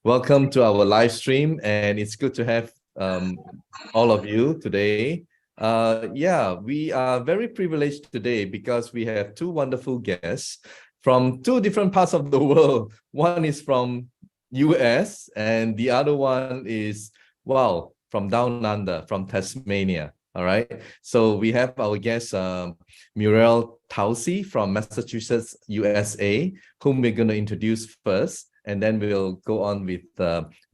Welcome to our live stream, and it's good to have all of you today. Yeah, we are very privileged today because we have two wonderful guests from two different parts of the world. One is from US and the other one is, wow, from down under, from Tasmania. All right. So we have our guest, Muriel Toucey from Massachusetts, USA, whom we're going to introduce first. And then we'll go on with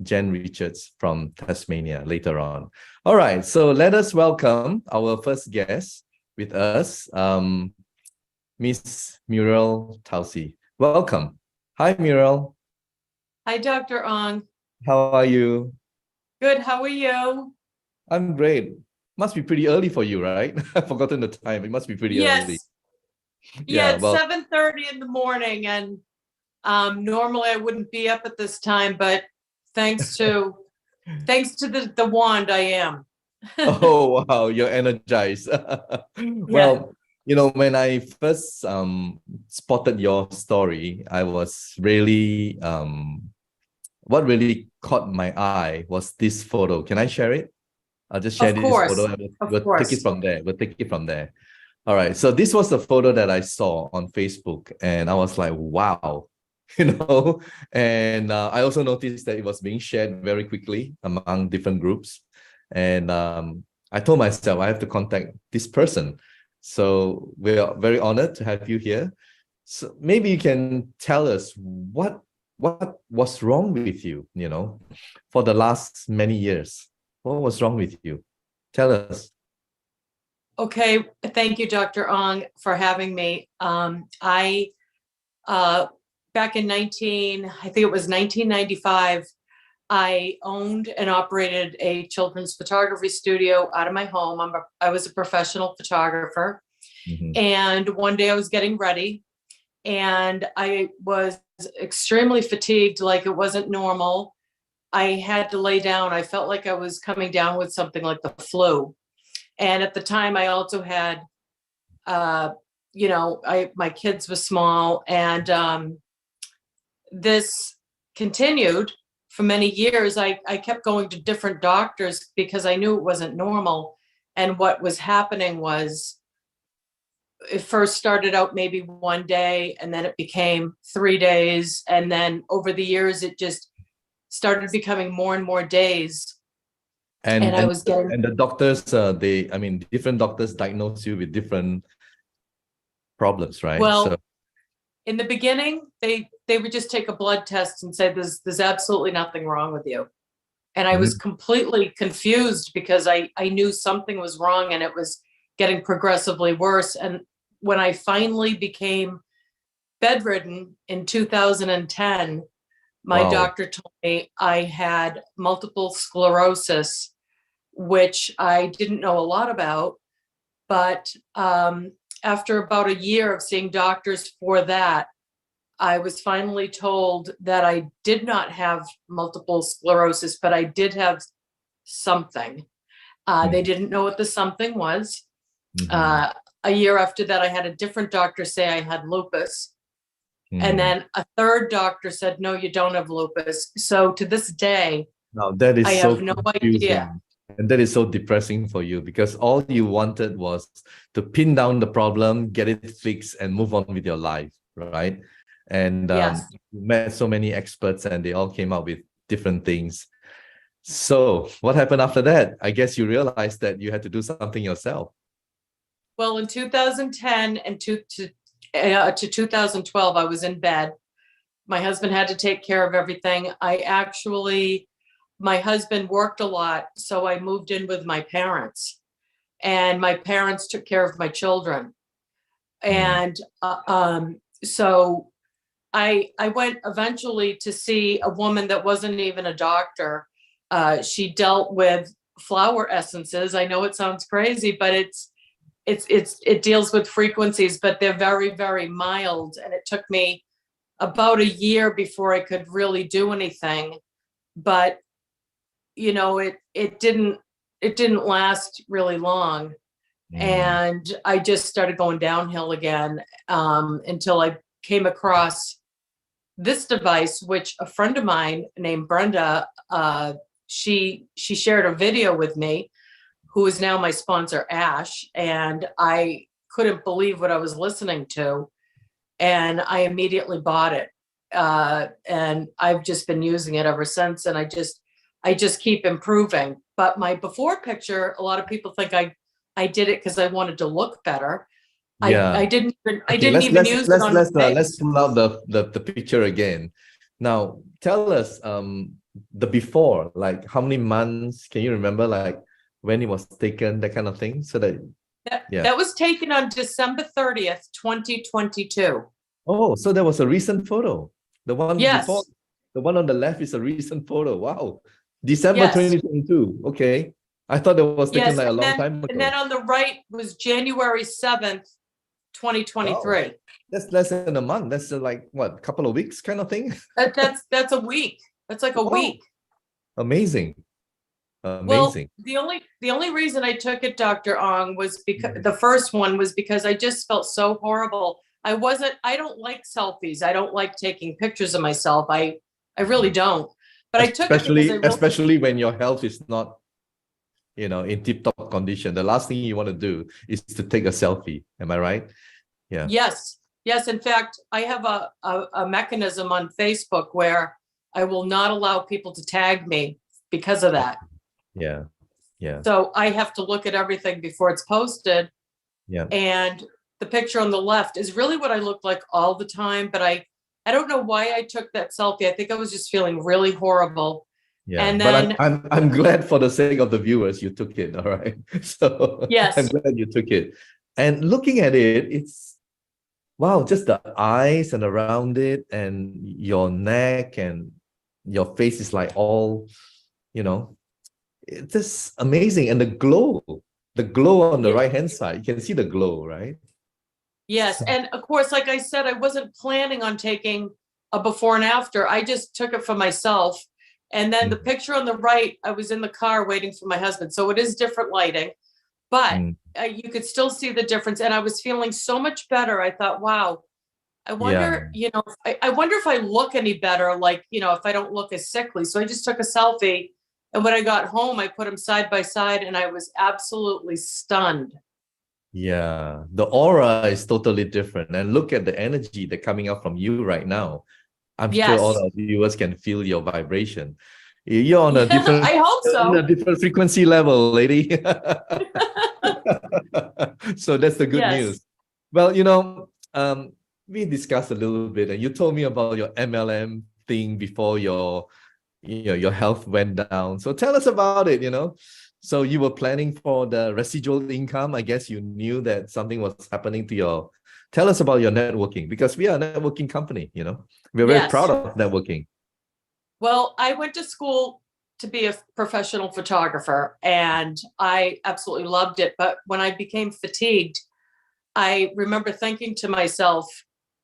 Jennie Richards from Tasmania later on. All right. So let us welcome our first guest with us, Miss Muriel Toucey. Welcome. Hi, Muriel. Hi, Dr. Ong. How are you? Good. How are you? I'm great. Must be pretty early for you, right? I've forgotten the time. It must be pretty early. Yeah, it's 7:30 in the morning, and normally I wouldn't be up at this time, but thanks to the wand, I am. Oh, wow, you're energized. Well, you know, when I first spotted your story, I was really what really caught my eye was this photo. Can I share it? I'll just share this photo. We'll take it from there. We'll take it from there. All right. So this was the photo that I saw on Facebook, and I was like, wow, you know. And I also noticed that it was being shared very quickly among different groups. And I told myself I have to contact this person. So we are very honored to have you here. So maybe you can tell us what was wrong with you, you know, for the last many years. What was wrong with you? Tell us. Okay, thank you, Dr. Ong, for having me. I back in I think it was 1995, I owned and operated a children's photography studio out of my home. I was a professional photographer. And one day I was getting ready and I was extremely fatigued, like it wasn't normal. I had to lay down. I felt like I was coming down with something like the flu. And at the time I also had, you know, my kids were small, and this continued for many years. I kept going to different doctors because I knew it wasn't normal. And what was happening was, it first started out maybe one day, and then it became 3 days. And then over the years, it just started becoming more and more days. And I was getting... And the doctors, different doctors diagnose you with different problems, right? Well, in the beginning, they would just take a blood test and say, there's absolutely nothing wrong with you. And I was completely confused because I knew something was wrong and it was getting progressively worse. And when I finally became bedridden in 2010, my doctor told me I had multiple sclerosis, which I didn't know a lot about. But after about a year of seeing doctors for that, I was finally told that I did not have multiple sclerosis, but I did have something. They didn't know what the something was. A year after that, I had a different doctor say I had lupus. And then a third doctor said, no, you don't have lupus. So to this day, that is I have no idea. And that is so depressing for you because all you wanted was to pin down the problem, get it fixed, and move on with your life, right? And you met so many experts and they all came up with different things. So what happened after that? I guess you realized that you had to do something yourself. Well, in 2010 and to 2012, I was in bed. My husband had to take care of everything. My husband worked a lot, so I moved in with my parents, and my parents took care of my children. And so I went eventually to see a woman that wasn't even a doctor. She dealt with flower essences. I know it sounds crazy, but it deals with frequencies, but they're very, very mild. And it took me about a year before I could really do anything. But you know, it didn't last really long. And I just started going downhill again, until I came across this device, which a friend of mine named Brenda, she shared a video with me, who is now my sponsor, Ash, and I couldn't believe what I was listening to, and I immediately bought it, and I've just been using it ever since, and I just keep improving. But my before picture, a lot of people think I did it because I wanted to look better. Yeah. I didn't Okay, even use it on my face. Let's pull out the picture again. Now, tell us the before, like how many months, can you remember, like when it was taken, that kind of thing? So that that was taken on December 30th, 2022. Oh, so there was a recent photo. The one Yes. before, the one on the left is a recent photo. Wow. December Yes. 2022. Okay. I thought it was taken Yes, like a long time ago. and then on the right was January 7th, 2023. Wow. That's less than a month. That's like what, a couple of weeks kind of thing? That's a week. That's like a week. Amazing. Amazing. Well, the only reason I took it, Dr. Ong, was because the first one was because I just felt so horrible. I don't like selfies. I don't like taking pictures of myself. I really don't. But I took it because especially when your health is not, in tip-top condition. The last thing you want to do is to take a selfie. Am I right? Yeah. Yes. In fact, I have a mechanism on Facebook where I will not allow people to tag me because of that. Yeah. So I have to look at everything before it's posted. Yeah. And the picture on the left is really what I look like all the time. But I don't know why I took that selfie. I think I was just feeling really horrible. Yeah, and then, but I'm glad for the sake of the viewers you took it. All right. So yes, I'm glad you took it. And looking at it, it's wow, just the eyes and around it and your neck and your face is like all, it's just amazing. And the glow on the right hand side, you can see the glow, right? Yes. And of course, like I said, I wasn't planning on taking a before and after. I just took it for myself. And then the picture on the right, I was in the car waiting for my husband. So it is different lighting, but you could still see the difference. And I was feeling so much better. I thought, wow, I wonder, I wonder if I look any better, like, if I don't look as sickly. So I just took a selfie. And when I got home, I put them side by side and I was absolutely stunned. Yeah, the aura is totally different. And look at the energy that's coming out from you right now. I'm sure all our viewers can feel your vibration. You're on a different, I hope so. a different frequency level, lady. So that's the good news. Well, we discussed a little bit, and you told me about your MLM thing before your health went down. So tell us about it. So you were planning for the residual income. I guess you knew that something was happening to your. Tell us about your networking, because we are a networking company, We're very proud of networking. Well, I went to school to be a professional photographer and I absolutely loved it. But when I became fatigued, I remember thinking to myself,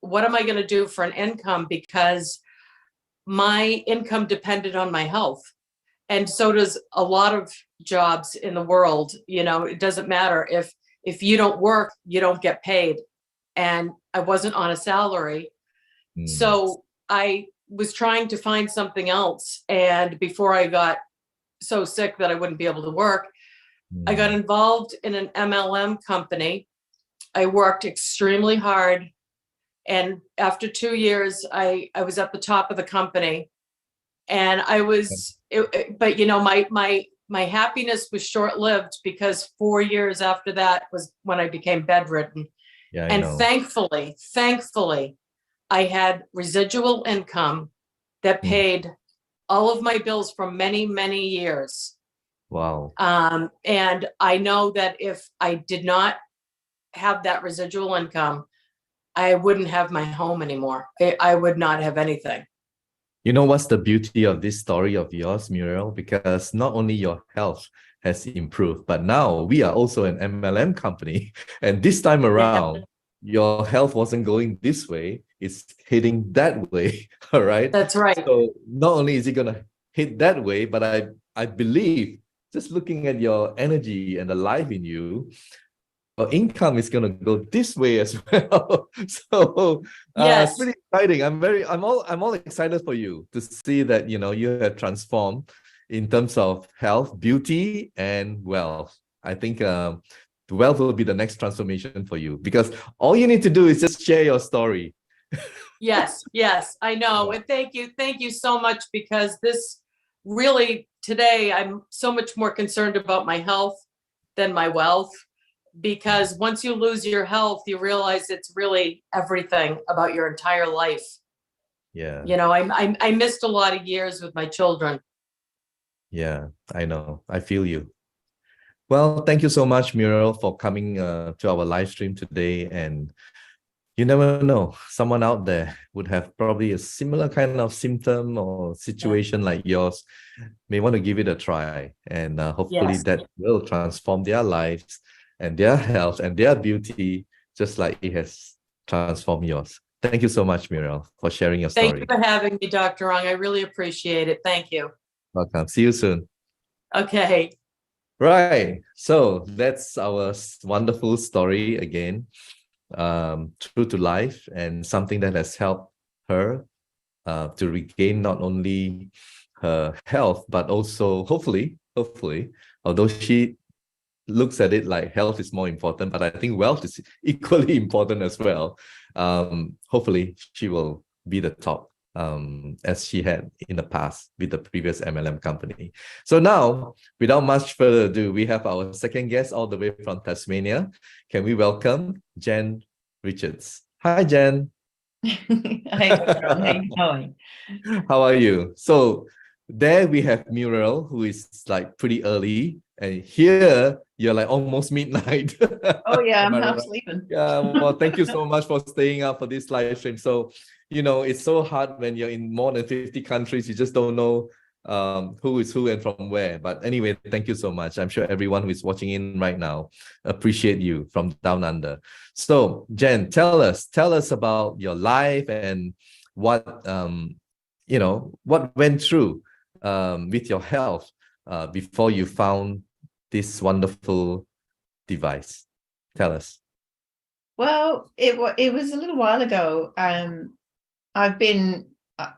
what am I going to do for an income? Because my income depended on my health. And so does a lot of jobs in the world. It doesn't matter if you don't work, you don't get paid. And I wasn't on a salary. So I was trying to find something else. And before I got so sick that I wouldn't be able to work, I got involved in an MLM company. I worked extremely hard. And after 2 years, I was at the top of the company. And I was, but my happiness was short-lived because 4 years after that was when I became bedridden. Yeah, and thankfully, I had residual income that paid all of my bills for many, many years. Wow. And I know that if I did not have that residual income, I wouldn't have my home anymore. I would not have anything. You know what's the beauty of this story of yours, Muriel? Because not only your health has improved, but now we are also an MLM company. And this time around, your health wasn't going this way, it's heading that way. All right. That's right. So not only is it going to hit that way, but I believe, just looking at your energy and the life in you, income is going to go this way as well. So Yes. it's pretty exciting. I'm all excited for you to see that, you have transformed in terms of health, beauty, and wealth. I think wealth will be the next transformation for you, because all you need to do is just share your story. Yes, I know. Yeah. And thank you so much, because this really, today, I'm so much more concerned about my health than my wealth, because once you lose your health, you realize it's really everything about your entire life. Yeah. I missed a lot of years with my children. Yeah, I know. I feel you. Well, thank you so much, Muriel, for coming to our live stream today. And you never know, someone out there would have probably a similar kind of symptom or situation like yours, may want to give it a try. And hopefully Yes. that will transform their lives and their health and their beauty, just like it has transformed yours. Thank you so much, Muriel, for sharing your Thank you story. for having me, Dr. Ong. I really appreciate it. Thank you. Welcome. See you soon. Okay. Right. So that's our wonderful story again, true to life, and something that has helped her to regain not only her health, but also hopefully, although she looks at it like health is more important, but I think wealth is equally important as well. Hopefully she will be the top, as she had in the past with the previous MLM company. So now, without much further ado, we have our second guest all the way from Tasmania. Can we welcome Jennie Richards? Hi, Jen. Hi, Dr. Ong. How are you going? How are you? So there we have Muriel, who is like pretty early, and here you're like almost midnight. Oh yeah, I'm Am I half right? sleeping. Yeah, well, thank you so much for staying up for this live stream. So, it's so hard when you're in more than 50 countries, you just don't know who is who and from where. But anyway, thank you so much. I'm sure everyone who is watching in right now appreciate you from down under. So, Jen, tell us about your life and what what went through with your health before you found this wonderful device. Tell us. Well, it was a little while ago. I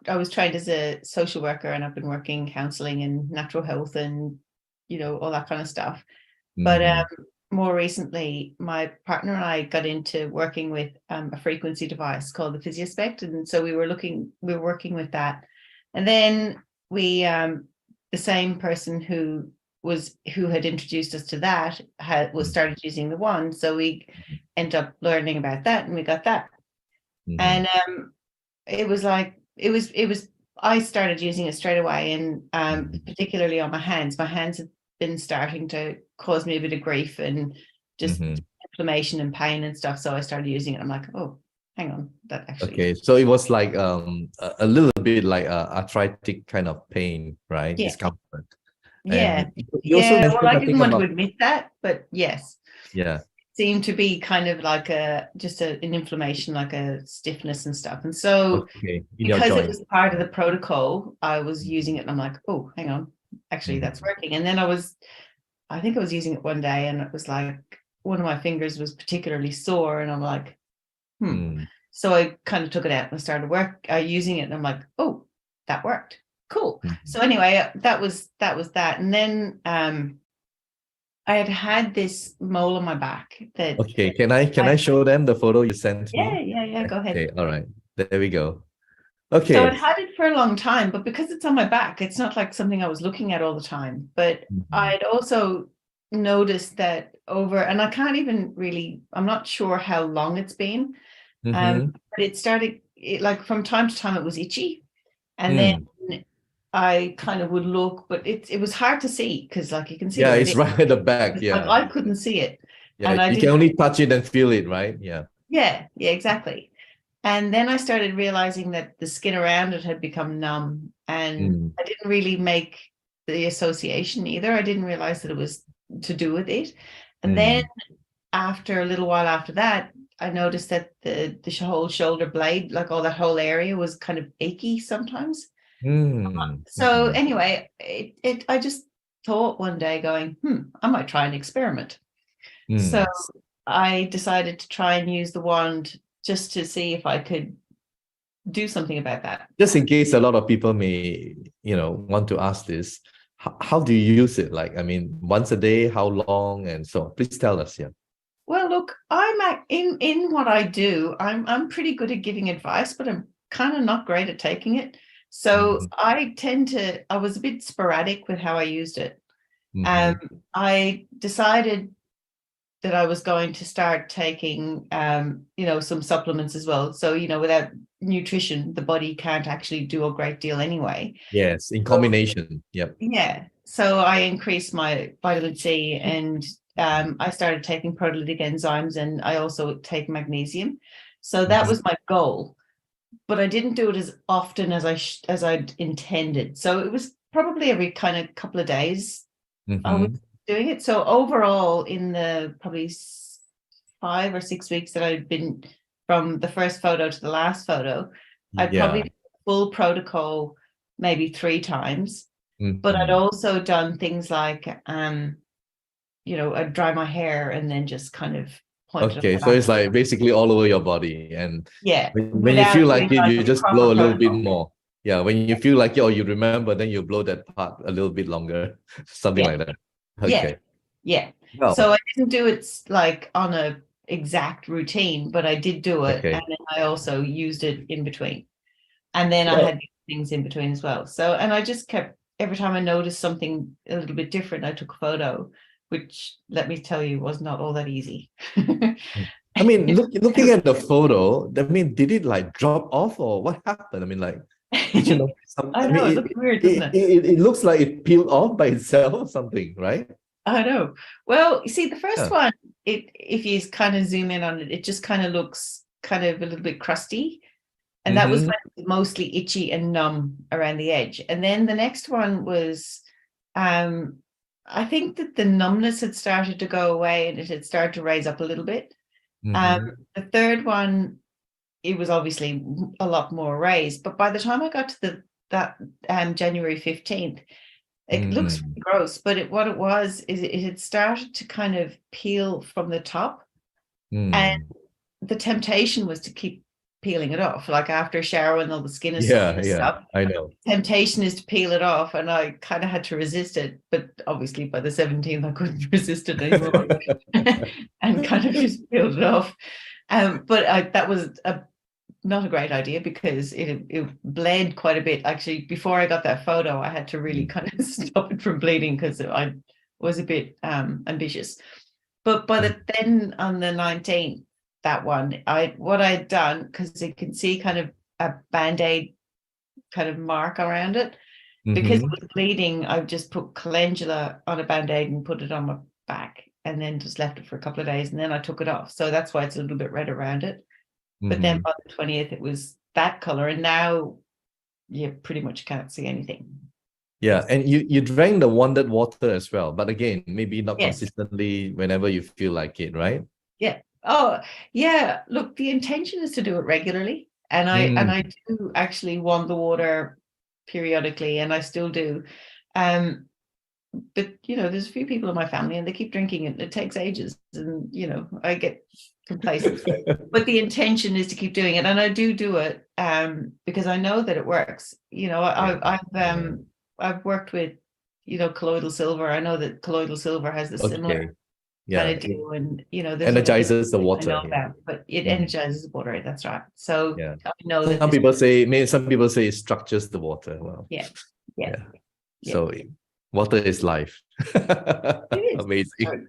was trained as a social worker, and I've been working counseling and natural health and all that kind of stuff. But more recently, my partner and I got into working with a frequency device called the Physiospect, and so we were working with that, and then we the same person who had introduced us to that was started using the one, so we ended up learning about that, and we got that. And it was I started using it straight away, and particularly on my hands had been starting to cause me a bit of grief and just inflammation and pain and stuff, so I started using it. I'm like, oh, hang on, that actually okay, so it was like a little bit like arthritic kind of pain, right? Yeah. Discomfort. Yeah. And you also mentioned, well, I think didn't want to about, admit that, but yes. Yeah. Seemed to be kind of like an inflammation, like a stiffness and stuff. And so because it was part of the protocol, I was using it, and I'm like, oh, hang on, actually that's working. And then I think I was using it one day, and it was like one of my fingers was particularly sore, and I'm like, So I kind of took it out and I started using it, and I'm like, oh, that worked. Cool. So anyway, that was that. And then I had this mole on my back that. Okay, can I show them the photo you sent me? Yeah, go ahead. Okay, all right, there we go. Okay. So I'd had it for a long time, but because it's on my back, it's not like something I was looking at all the time. But I'd also noticed that and I can't even really, I'm not sure how long it's been, but it started, like from time to time it was itchy, and then I kind of would look, but it was hard to see, because like you can see. Yeah, it's right at the back. Yeah, like I couldn't see it. Yeah, and you can only touch it and feel it, right? Yeah, exactly. And then I started realizing that the skin around it had become numb, and I didn't really make the association either. I didn't realize that it was to do with it. And then after a little while after that, I noticed that the whole shoulder blade, like all that whole area, was kind of achy sometimes. So anyway, I just thought one day, going, I might try an experiment. So I decided to try and use the wand just to see if I could do something about that. Just in case a lot of people may, want to ask this, how do you use it? Like, I mean, once a day, how long, and so on? Please tell us. Yeah. Well, look, in what I do, I'm pretty good at giving advice, but I'm kind of not great at taking it. So I was a bit sporadic with how I used it. I decided that I was going to start taking, some supplements as well. So, without nutrition, the body can't actually do a great deal anyway. Yes, in combination. Yep. Yeah. So I increased my vitamin C, and I started taking proteolytic enzymes, and I also take magnesium. So that was my goal, but I didn't do it as often as I'd intended. So it was probably every kind of couple of days I was doing it. So overall, in the probably 5 or 6 weeks that I'd been from the first photo to the last photo, I'd probably done the full protocol maybe 3 times. But I'd also done things like, I'd dry my hair and then just kind of point. Okay, so it's like basically all over your body, and when you without feel like doing it, like you a just proper blow a little bit protocol. more. Yeah, when you feel like, you remember, then you blow that part a little bit longer, something like that. Okay. Yeah. Well, So I didn't do it like on a exact routine, but I did do it, and then I also used it in between, and then I had things in between as well. So, and I just kept, every time I noticed something a little bit different, I took a photo, which, let me tell you, was not all that easy. I mean, looking at the photo, I mean, did it like drop off, or what happened? I mean, like, did you know I know, it looks weird, doesn't it? It looks like it peeled off by itself or something, right? I know. Well, you see, the first one, if you kind of zoom in on it, it just kind of looks kind of a little bit crusty. And that was when it was mostly itchy and numb around the edge. And then the next one was, I think that the numbness had started to go away and it had started to raise up a little bit. The third one, it was obviously a lot more raised. But by the time I got to that January 15th, it looks gross, but what it was is it had started to kind of peel from the top, and the temptation was to keep peeling it off, like after a shower when all the skin is soft and stuff. I know. Temptation is to peel it off, and I kind of had to resist it, but obviously by the 17th I couldn't resist it anymore and kind of just peeled it off. But that was not a great idea, because it bled quite a bit. Actually, before I got that photo, I had to really kind of stop it from bleeding because I was a bit ambitious. But then on the 19th, that one, what I'd done, because you can see kind of a Band-Aid kind of mark around it, because it was bleeding, I just put calendula on a Band-Aid and put it on my back, and then just left it for a couple of days, and then I took it off. So that's why it's a little bit red around it. But then by the 20th, it was that color, and now you pretty much can't see anything. Yeah, and you drank the wanded water as well, but again, maybe not consistently, whenever you feel like it, right? Yeah. Oh, yeah. Look, the intention is to do it regularly, and I do actually want the water periodically, and I still do. But there's a few people in my family, and they keep drinking it. It takes ages, and I get complacent. But the intention is to keep doing it, and I do it because I know that it works. I've worked with colloidal silver. I know that colloidal silver has the similar kind of deal, and there's energizes the water. I know that, but it energizes the water. That's right. So I know that some people say it structures the water. Well, so water is life. Amazing.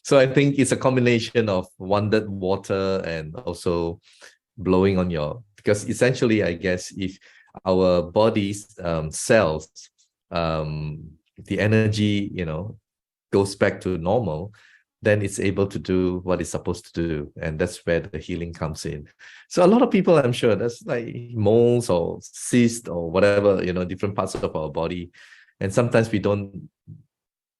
So I think it's a combination of wanded water and also blowing on because essentially, I guess, if our body's cells, the energy, goes back to normal, then it's able to do what it's supposed to do. And that's where the healing comes in. So a lot of people, I'm sure, that's like moles or cysts or whatever, different parts of our body. And sometimes we don't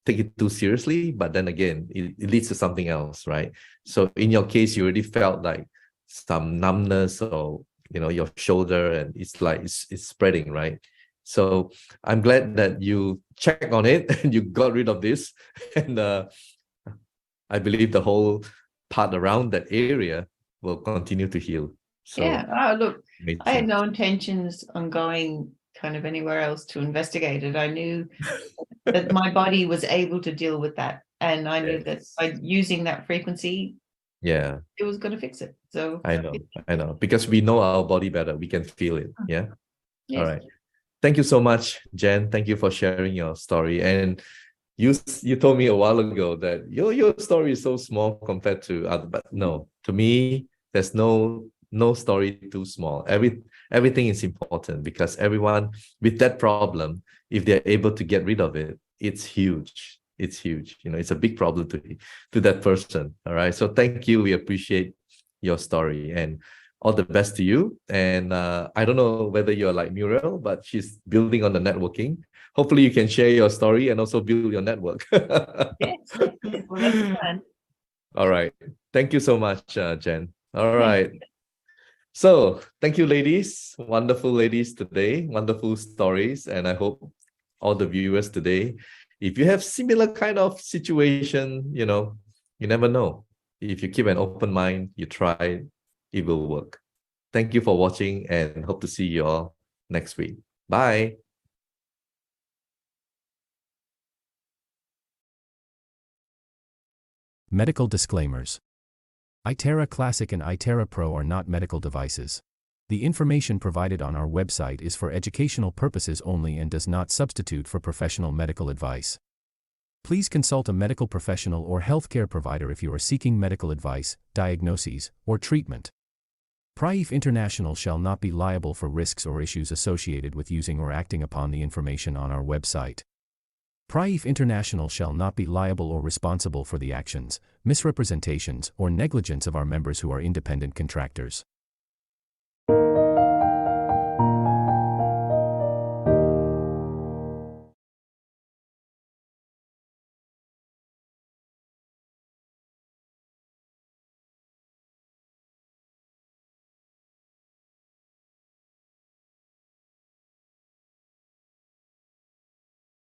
take it too seriously, but then again, it leads to something else, right? So in your case, you already felt like some numbness or, your shoulder, and it's like it's spreading, right? So I'm glad that you checked on it and you got rid of this. And I believe the whole part around that area will continue to heal. So yeah. Oh, look, makes I had sense. no intentions on going kind of anywhere else to investigate it. I knew that my body was able to deal with that. And I knew that Yes. by using that frequency, Yeah, it was going to fix it. So I know. Because we know our body better. We can feel it. Yeah. All yes. right. Thank you so much, Jen. Thank you for sharing your story. And you told me a while ago that your story is so small compared to other, but no, to me, there's no story too small. Everything is important, because everyone with that problem, if they're able to get rid of it, it's huge. It's huge. It's a big problem to that person. All right. So thank you. We appreciate your story, and all the best to you. And I don't know whether you're like Muriel, but she's building on the networking. Hopefully you can share your story and also build your network. Yes. Well, that's the plan. All right. Thank you so much, Jen. All Thank right. So thank you, ladies. Wonderful ladies today. Wonderful stories. And I hope all the viewers today, if you have similar kind of situation, you never know. If you keep an open mind, you try, it will work. Thank you for watching, and hope to see you all next week. Bye. Medical disclaimers. iTerra Classic and iTerra Pro are not medical devices. The information provided on our website is for educational purposes only and does not substitute for professional medical advice. Please consult a medical professional or healthcare provider if you are seeking medical advice, diagnoses, or treatment. Prife International shall not be liable for risks or issues associated with using or acting upon the information on our website. Prife International shall not be liable or responsible for the actions, misrepresentations, or negligence of our members who are independent contractors.